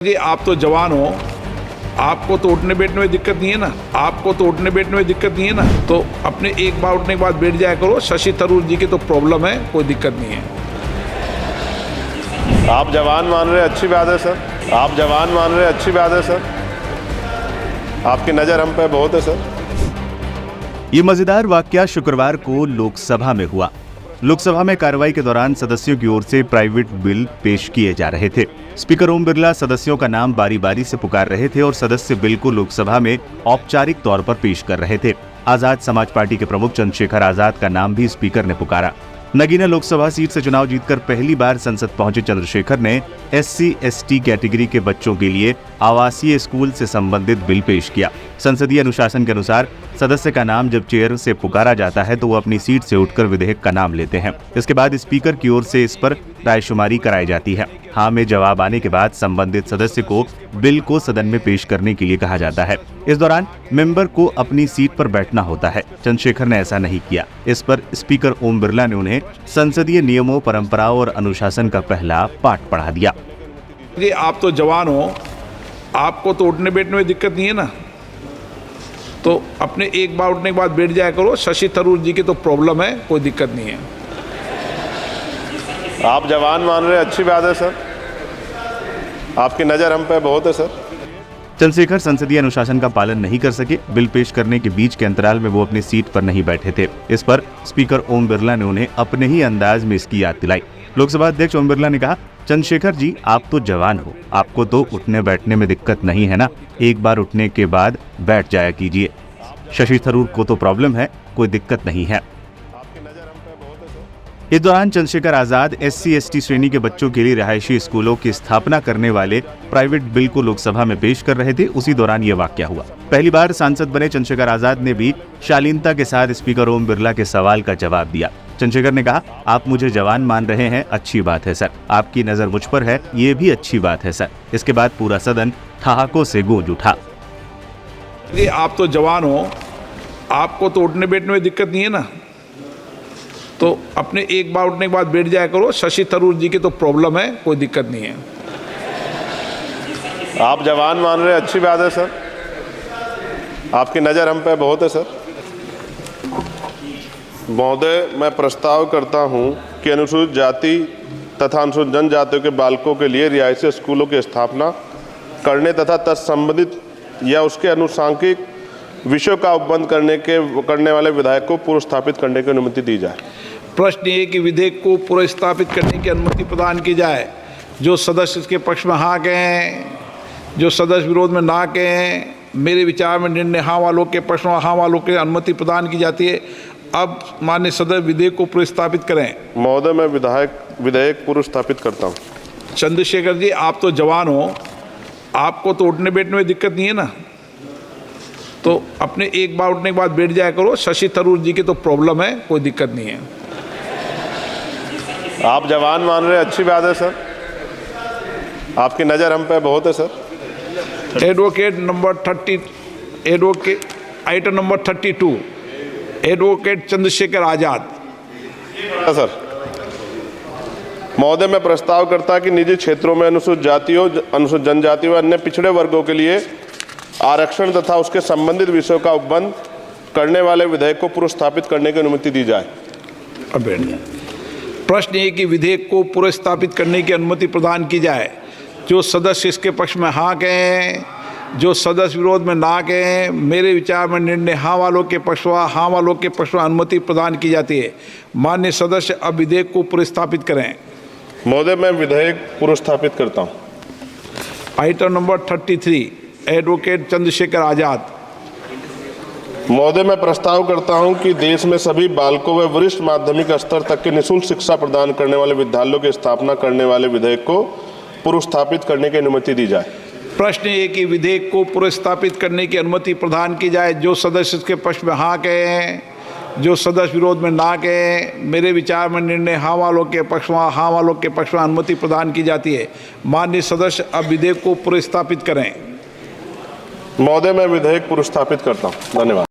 जी आप तो जवान हो, आपको तो उठने बैठने में दिक्कत नहीं है ना, आपको तो उठने बैठने में दिक्कत नहीं है ना, तो अपने एक बार उठने के बाद बैठ जाया करो। शशि थरूर जी की तो प्रॉब्लम है, कोई दिक्कत नहीं है। आप जवान मान रहे अच्छी बात है सर, आप जवान मान रहे अच्छी बात है सर, आपकी नज़र हम पे बहुत है सर। ये मजेदार वाकया शुक्रवार को लोकसभा में हुआ। लोकसभा में कार्रवाई के दौरान सदस्यों की ओर से प्राइवेट बिल पेश किए जा रहे थे। स्पीकर ओम बिरला सदस्यों का नाम बारी बारी से पुकार रहे थे और सदस्य बिल को लोकसभा में औपचारिक तौर पर पेश कर रहे थे। आजाद समाज पार्टी के प्रमुख चंद्रशेखर आजाद का नाम भी स्पीकर ने पुकारा। नगीना लोकसभा सीट से चुनाव जीतकर पहली बार संसद पहुंचे चंद्रशेखर ने SC/ST कैटेगरी के बच्चों के लिए आवासीय स्कूल से संबंधित बिल पेश किया। संसदीय अनुशासन के अनुसार सदस्य का नाम जब चेयर से पुकारा जाता है तो वो अपनी सीट से उठकर विधेयक का नाम लेते हैं। इसके बाद स्पीकर की ओर से इस पर रायशुमारी कराई जाती है। हाँ में जवाब आने के बाद संबंधित सदस्य को बिल को सदन में पेश करने के लिए कहा जाता है। इस दौरान मेंबर को अपनी सीट पर बैठना होता है। चंद्रशेखर ने ऐसा नहीं किया। इस पर स्पीकर ओम बिरला ने उन्हें संसदीय नियमों, परंपराओं और अनुशासन का पहला पाठ पढ़ा दिया। जी आप तो जवान हो, आपको तो उठने बैठने में दिक्कत नहीं है ना, तो अपने एक बार उठने के बाद बैठ जाया करो। शशि थरूर जी की तो प्रॉब्लम है, कोई दिक्कत नहीं है। आप जवान मान रहे अच्छी बात है सर, आपकी नज़र हम पे बहुत है सर। चंद्रशेखर संसदीय अनुशासन का पालन नहीं कर सके। बिल पेश करने के बीच के अंतराल में वो अपनी सीट पर नहीं बैठे थे। इस पर स्पीकर ओम बिरला ने उन्हें अपने ही अंदाज में इसकी याद दिलाई। लोकसभा अध्यक्ष ओम बिरला ने कहा, चंद्रशेखर जी आप तो जवान हो, आपको तो उठने बैठने में दिक्कत नहीं है ना, एक बार उठने के बाद बैठ जाया कीजिए। शशि थरूर को तो प्रॉब्लम है, कोई दिक्कत नहीं है। इस दौरान चंद्रशेखर आजाद SC/ST श्रेणी के बच्चों के लिए रिहायशी स्कूलों की स्थापना करने वाले प्राइवेट बिल को लोकसभा में पेश कर रहे थे। उसी दौरान ये वाकया हुआ। पहली बार सांसद बने चंद्रशेखर आजाद ने भी शालीनता के साथ स्पीकर ओम बिरला के सवाल का जवाब दिया। चंद्रशेखर ने कहा, आप मुझे जवान मान रहे हैं, अच्छी बात है सर, आपकी नजर मुझ पर है, ये भी अच्छी बात है सर। इसके बाद पूरा सदन ठहाकों से गूंज उठा। जी आप तो जवान हो, आपको तो उठने बैठने में दिक्कत नहीं है ना, तो अपने एक बार उठने के बाद बैठ जाया करो। शशि थरूर जी की तो प्रॉब्लम है, कोई दिक्कत नहीं है। आप जवान मान रहे अच्छी बात है सर, आपकी नज़र हम पे बहुत है सर। महोदय, मैं प्रस्ताव करता हूं कि अनुसूचित जाति तथा अनुसूचित जनजातियों के बालकों के लिए रिहायशी स्कूलों की स्थापना करने तथा तत्संबंधित या उसके अनुसांगिक विषयों का उपबंध करने वाले विधायक को पूर्व स्थापित करने की अनुमति दी जाए। प्रश्न ये कि विधेयक को पूर्व स्थापित करने की अनुमति प्रदान की जाए। जो सदस्य इसके पक्ष में हाँ कहें, जो सदस्य विरोध में ना कहें, मेरे विचार में निर्णय हाँ वालों के पक्ष में हाँ वालों के अनुमति प्रदान की जाती है। अब माननीय सदस्य विधेयक को पूर्व स्थापित करें। महोदय, मैं विधेयक पूर्व स्थापित करता हूँ। चंद्रशेखर जी आप तो जवान हो, आपको तो उठने बैठने में दिक्कत नहीं है ना, तो अपने एक बार उठने के बाद बैठ जाया करो। शशि थरूर जी की तो प्रॉब्लम है, कोई दिक्कत नहीं है। आप जवान मान रहे अच्छी बात है सर, आपकी नज़र हम पे बहुत है sir. Advocate number 30, item number 32, advocate Chandrashekhar Azad. Sir महोदय, मैं प्रस्ताव करता कि निजी क्षेत्रों में अनुसूचित जातियों, अनुसूचित जनजातियों व अन्य पिछड़े वर्गों के लिए आरक्षण तथा उसके संबंधित विषयों का उपबंध करने वाले विधेयक को पूर्व स्थापित करने की अनुमति दी जाए। अब बैठ जाए। प्रश्न ये कि विधेयक को पूर्व स्थापित करने की अनुमति प्रदान की जाए। जो सदस्य इसके पक्ष में हाँ कहें, जो सदस्य विरोध में ना कहें, मेरे विचार में निर्णय हाँ वालों के पक्ष में हाँ वालों के पक्ष में अनुमति प्रदान की जाती है। माननीय सदस्य अब विधेयक को पूर्व स्थापित करें। महोदय, मैं विधेयक पूर्व स्थापित करता हूँ। आइटम नंबर 33, एडवोकेट चंद्रशेखर आजाद। महोदय, मैं प्रस्ताव करता हूं कि देश में सभी बालकों व वरिष्ठ माध्यमिक स्तर तक के निःशुल्क शिक्षा प्रदान करने वाले विद्यालयों की स्थापना करने वाले विधेयक को पूर्व स्थापित करने की अनुमति दी जाए। प्रश्न ये कि विधेयक को पूर्व स्थापित करने की अनुमति प्रदान की जाए। जो सदस्य इसके पक्ष में हाँ कहें, जो सदस्य विरोध में ना कहें, मेरे विचार में निर्णय हाँ वालों के पक्ष में हाँ वालों के पक्ष में अनुमति प्रदान की जाती है। माननीय सदस्य अब विधेयक को पूर्व स्थापित करें। महोदय, मैं विधेयक पूर्व स्थापित करता हूँ। धन्यवाद।